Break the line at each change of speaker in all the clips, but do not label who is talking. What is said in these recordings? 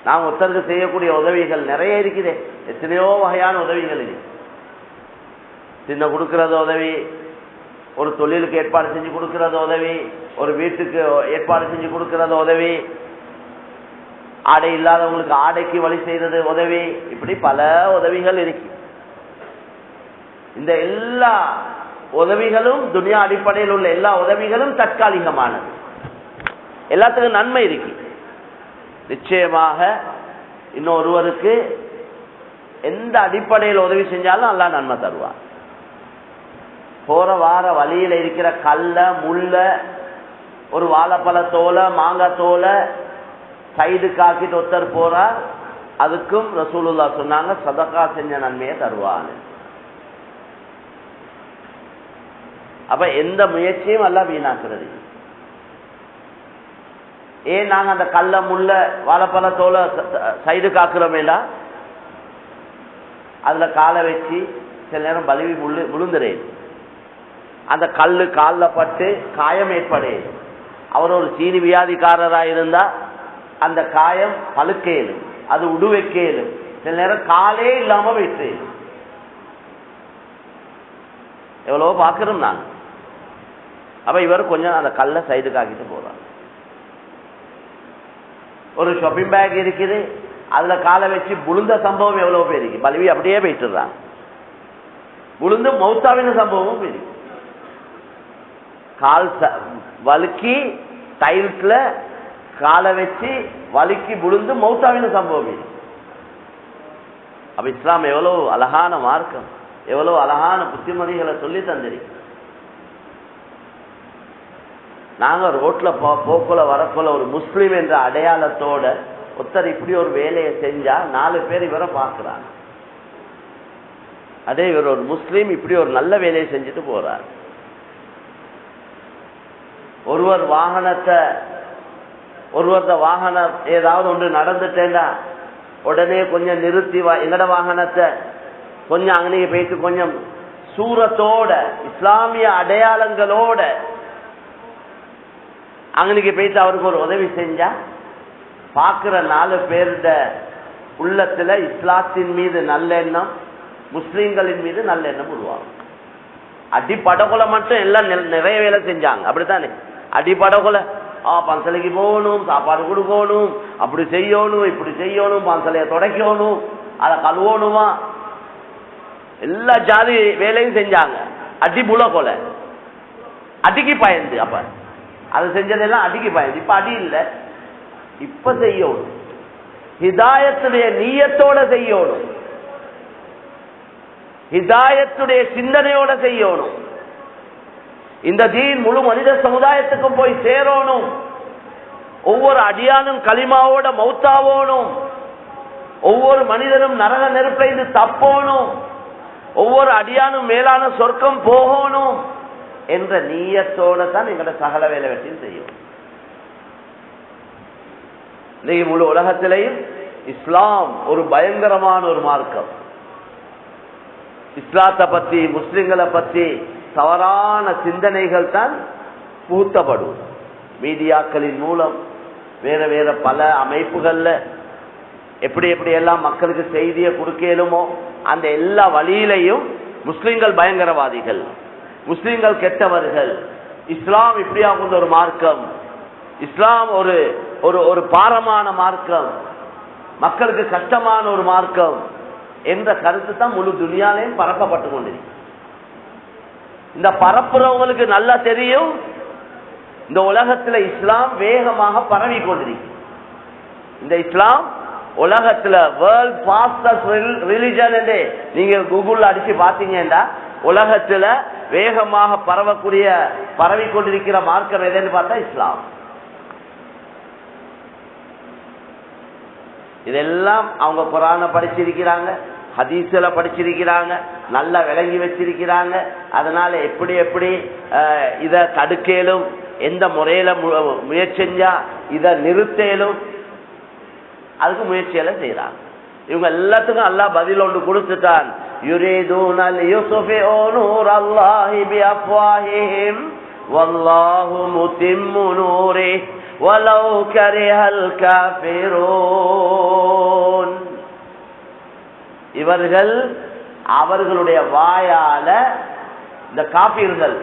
நாம் ஒருத்தருக்கு செய்யக்கூடிய உதவிகள் நிறைய இருக்குது. எத்தனையோ வகையான உதவிகள் இருக்கு. சின்ன கொடுக்கறது உதவி, ஒரு தொழிலுக்கு ஏற்பாடு செஞ்சு கொடுக்கறது உதவி, ஒரு வீட்டுக்கு ஏற்பாடு செஞ்சு கொடுக்கறது உதவி, ஆடை இல்லாதவங்களுக்கு ஆடைக்கு வழி செய்யறது உதவி, இப்படி பல உதவிகள் இருக்கு. இந்த எல்லா உதவிகளும் துனியா அடிப்படையில் உள்ள எல்லா உதவிகளும் தற்காலிகமானது. எல்லாத்துக்கும் நன்மை இருக்கு. நிச்சயமாக இன்னொருவருக்கு எந்த அடிப்படையில் உதவி செஞ்சாலும் அல்லாஹ் நன்மை தருவார். போற வார வழியில இருக்கிற கல்ல முள்ள ஒரு வாழைப்பழத்தோலை மாங்காய் தோலை சைடு காக்கிட்டு ஒருத்தர் போறார், அதுக்கும் ரசூலுல்லாஹ் சொன்னாங்க சதகா செஞ்ச நன்மையை தருவான். அப்ப எந்த முயற்சியும் அல்லாஹ் வீணாக்குறது. ஏன் நாங்க அந்த கல்ல முள்ள வாழைப்பழத்தோலை சைடு காக்குறோமேடா, அதுல காலை வச்சு சில நேரம் பலவி விழுந்துறேன், அந்த கல்லு காலில் பட்டு காயம் ஏற்படு. அவர் ஒரு சீனி வியாதிக்காரராக இருந்தா அந்த காயம் பழுக்கேலும், அது உடுவைக்கேலும், சில நேரம் காலே இல்லாம விட்டு எவ்வளவோ பாக்குறோம் நாங்க. அப்ப இவர் கொஞ்சம் அந்த கல்லை சைடுக்கு ஆக்கிட்டு போறாங்க. ஒரு ஷாப்பிங் பேக் இருக்குது, அதுல காலை வச்சு விழுந்த சம்பவம் எவ்வளவு பேர் இருக்கு. பலவி அப்படியே போயிட்டுறாங்க, விழுந்து மௌத்தாவின சம்பவமும் இருக்கு. கால் வலுக்கி டைல்ஸ்ல காலை வச்சு வலுக்கி விழுந்து மௌத்தாவின சம்பவம் இருக்கு. அப்ப இஸ்லாம் எவ்வளவு அழகான மார்க்கம், எவ்வளவு அழகான புத்திமதிகளை சொல்லி தந்திருக்கு. நாங்க ரோட்ல போக்குல வரக்குள்ள ஒரு முஸ்லீம் என்ற அடையாளத்தோட ஒருத்தர் இப்படி ஒரு வேலையை செஞ்சா 4 பேர் இவரை பார்க்கிறாங்க. அதே இவர் ஒரு முஸ்லீம் இப்படி ஒரு நல்ல வேலையை செஞ்சுட்டு போறார். ஒருவர் வாகனம் ஏதாவது ஒன்று நடந்துட்டேன்னா உடனே கொஞ்சம் நிறுத்தி எங்கட வாகனத்தை கொஞ்சம் அங்கனையே போயிட்டு கொஞ்சம் சூரத்தோட இஸ்லாமிய அடையாளங்களோட அங்கனைக்கு போயிட்டு அவருக்கு ஒரு உதவி செஞ்சா பார்க்கிற 4 பேருட உள்ளத்துல இஸ்லாத்தின் மீது நல்லெண்ணம், முஸ்லீம்களின் மீது நல்லெண்ணம் உருவாகும். அடிப்படகொலை மட்டும் எல்லாம் நிறைய வேலை செஞ்சாங்க, அப்படித்தானே? அடிப்படகொலை பந்தலைக்கு போகணும், சாப்பாடு கொடுக்கணும், அப்படி செய்யணும், இப்படி செய்யணும், பந்தலைய துடைக்கணும், அதை கழுவணுமா, எல்லா ஜாதி வேலையும் செஞ்சாங்க. அடிபுல கொலை, அடிக்கு பயந்து. அப்ப அது செஞ்சதெல்லாம் அடிக்கு பயந்து. இப்ப அடி இல்லை, இப்ப செய்யணும், ஹிதாயத்துடைய நீயத்தோட செய்யணும், ஹிதாயத்துடைய சிந்தனையோட செய்யணும். இந்த தீன் முழு மனித சமுதாயத்துக்கும் போய் சேரணும். ஒவ்வொரு அடியானும் களிமாவோட மௌத்தாவோனும், ஒவ்வொரு மனிதனும் நரக நெருப்பிலிருந்து தப்போனும், ஒவ்வொரு அடியானும் மேலான சொர்க்கம் போகணும் என்ற நீயத்தோட தான் எங்களோட சகல வேலை வெற்றியும் செய்யும். இன்னைக்கு முழு உலகத்திலேயும் இஸ்லாம் ஒரு பயங்கரமான ஒரு மார்க்கம். இஸ்லாத்தை பத்தி முஸ்லிம்களை பத்தி தவறான சிந்தனைகள் தான் புகுத்தப்படும். மீடியாக்களின் மூலம் வேற வேற பல அமைப்புகள்ல எப்படி எப்படி எல்லாம் மக்களுக்கு செய்தியை கொடுக்கலுமோ அந்த எல்லா வழியிலையும் முஸ்லிம்கள் பயங்கரவாதிகள், முஸ்லிம்கள் கெட்டவர்கள், இஸ்லாம் இப்படியாக ஒரு மார்க்கம், இஸ்லாம் ஒரு ஒரு பாரமான மார்க்கம், மக்களுக்கு கஷ்டமான ஒரு மார்க்கம் என்ற கருத்து தான் முழு துனியாலையும் பரப்பப்பட்டு கொண்டிருக்கு. இந்த பரப்புறவங்களுக்கு நல்லா தெரியும் இந்த உலகத்துல இஸ்லாம் வேகமாக பரவி கொண்டிருக்கு. இந்த இஸ்லாம் உலகத்துல வேர்ல்ட் ஃபாஸ்டஸ்ட் ரிலிஜன் என்று நீங்க கூகுள்ல அடிச்சு பாத்தீங்கன்னா உலகத்துல வேகமாக பரவி கொண்டிருக்கிற மார்க்கம் எதுன்னு பார்த்தா இஸ்லாம். இதெல்லாம் அவங்க குர்ஆனை படிச்சிருக்கிறாங்க, ஹதீஸ்ல படிச்சிருக்கிறாங்க, நல்லா விளங்கி வச்சிருக்கிறாங்க. அதனால எப்படி எப்படி இத தடுக்கலும், எந்த முறையில முயற்சி செஞ்சா இதை நிறுத்தலும், அதுக்கு முயற்சியெல்லாம் செய்யறாங்க. இவங்க எல்லாத்துக்கும் அல்லாஹ் பதில் ஒன்று கொடுத்துட்டான். யுரீதுன லியுத்ஃபிஉ நூரல்லாஹி பிஅஃவாஹிஹிம் வல்லாஹு முத்திம்மு நூரிஹி وَلَوْ كَرِهَ الْكَافِرُونَ. இவர்கள் அவர்களுடைய வாயால, இந்த காபிர்கள்,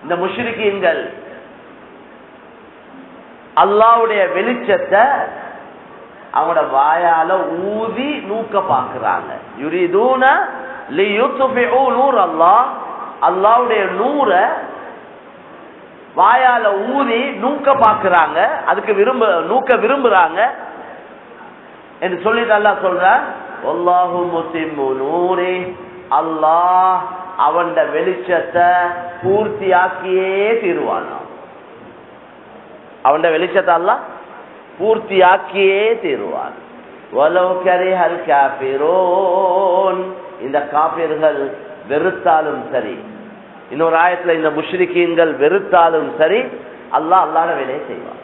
இந்த முஷ்ரிக்கீன்கள் அல்லாஹ்வுடைய வெளிச்சத்தை அவங்களோட வாயால ஊதி நூக்க பாக்குறாங்க. யுரிதூன லியுத்ஃபிஉ நூர் அல்லாஹ், அல்லாஹ்வுடைய நூரை வாயால ஊதி நூக்க பாக்குறாங்க, அதுக்கு நூக்க விரும்புறாங்க என்று சொல்லிட்டு அல்லாஹ் சொல்றான், வல்லாஹு முத்திம்மு நூரி, அல்லாஹ் அவன் வெளிச்சத்தை பூர்த்தியாக்கியே தீருவானா. அவன் வெளிச்சத்தை அல்லாஹ் பூர்த்தியாக்கியே தீருவான். வலவ் கரிஹல் காஃபிரூன், இந்த காபிர்கள் வெறுத்தாலும் சரி, இன்னொரு ஆயத்துல இந்த முஷ்ரிக்கீன்கள் வெறுத்தாலும் சரி, அல்லாஹ் அல்லாஹ்வுடைய வேலையை செய்வான்.